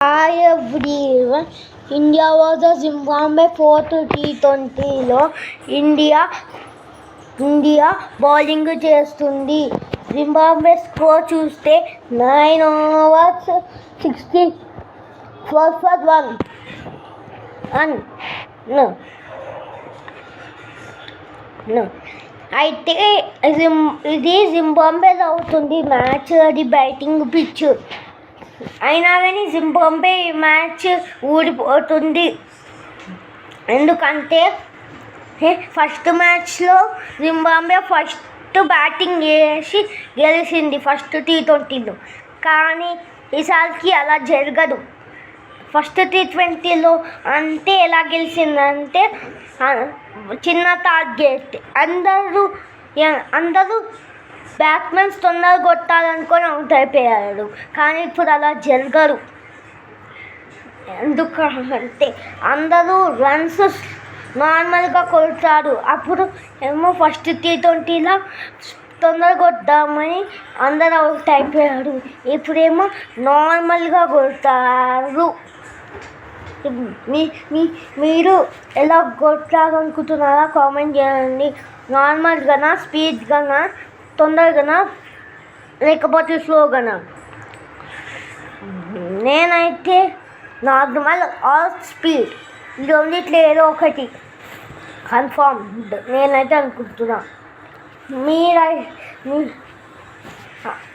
Hi everyone. India vs Zimbabwe fourth T20లో India bowling చేస్తుంది. Zimbabwe score చూస్తే 9 overs 64 for 1 అయితే ఇది జింబాబ్వేలో అవుతుంది మ్యాచ్. అది బ్యాటింగ్ పిచ్ అయినా కానీ జింబాబ్వే మ్యాచ్ ఓడిపోతుంది. ఎందుకంటే ఫస్ట్ మ్యాచ్లో జింబాబ్వే ఫస్ట్ బ్యాటింగ్ చేసి గెలిచింది ఫస్ట్ T20లో. కానీ ఈసారికి అలా జరగదు. ఫస్ట్ T20లో అంటే ఎలా గెలిచిందంటే చిన్న టార్గెట్ అందరూ బ్యాట్స్మెన్స్ తొందరగా కొట్టాలనుకొని అవుట్ అయిపోయాడు. కానీ ఇప్పుడు అలా జరగరు. ఎందుకంటే అందరూ రన్స్ నార్మల్గా కొడతారు. అప్పుడు ఏమో ఫస్ట్ T20లో తొందరగా కొడదామని అందరూ అవుట్ అయిపోయారు. ఇప్పుడేమో నార్మల్గా కొడతారు. మీరు ఎలా కొట్టాలనుకుంటున్నారా కామెంట్ చేయండి. నార్మల్గానా, స్పీడ్గానా, తొందరగానా, లేకపోతే స్లోగానా? నేనైతే నార్మల్ ఆర్ స్పీడ్ ఈ రెండిట్లో ఏదో ఒకటి కన్ఫర్మ్ నేనైతే అనుకుంటున్నా.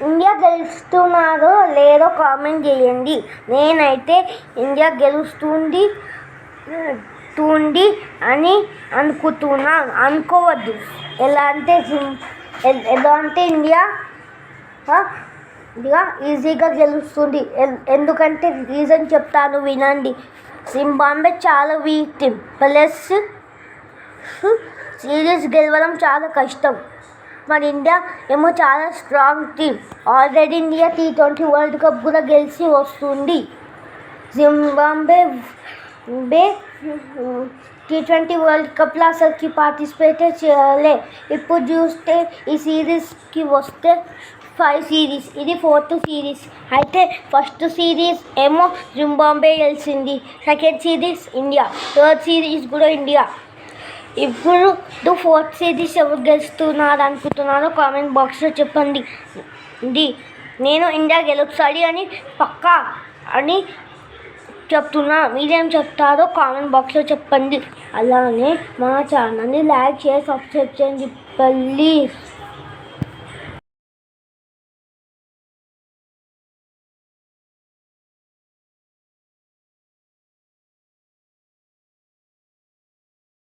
ఇండియా గెలుస్తున్నారో లేదో కామెంట్ చేయండి. నేనైతే ఇండియా గెలుస్తుంది అని అనుకుంటున్నాను. అనుకోవద్దు. ఎలా అంటే ఇండియా ఈజీగా గెలుస్తుంది. ఎందుకంటే రీజన్ చెప్తాను వినండి. జింబాబ్వే చాలా వీక్ టీమ్, ప్లస్ సిరీస్ గెలవడం చాలా కష్టం. మరి ఇండియా ఏమో చాలా strong team. Already India T20 world cup కూడా గెలిచి వస్తుంది. జింబాబ్వే T20 వరల్డ్ కప్లో అసలుకి పార్టిసిపేట్ చేయలే. ఇప్పుడు చూస్తే ఈ సిరీస్కి వస్తే 5 సిరీస్, ఇది 4th సిరీస్. అయితే ఫస్ట్ సిరీస్ ఏమో జింబాబ్వే గెలిచింది, second series India, third series కూడా ఇండియా. ఇప్పుడు 4th సిరీస్ ఎవరు గెలుస్తున్నారు అనుకుంటున్నారో కామెంట్ బాక్స్లో చెప్పండి. నేను ఇండియా గెలుస్తుంది అని పక్కా అని చెప్తున్నా. మీరేం చెప్తారో కామెంట్ బాక్స్లో చెప్పండి. అలానే మా ఛానల్ని లైక్ చేసి సబ్స్క్రైబ్ చేయండి ప్లీజ్.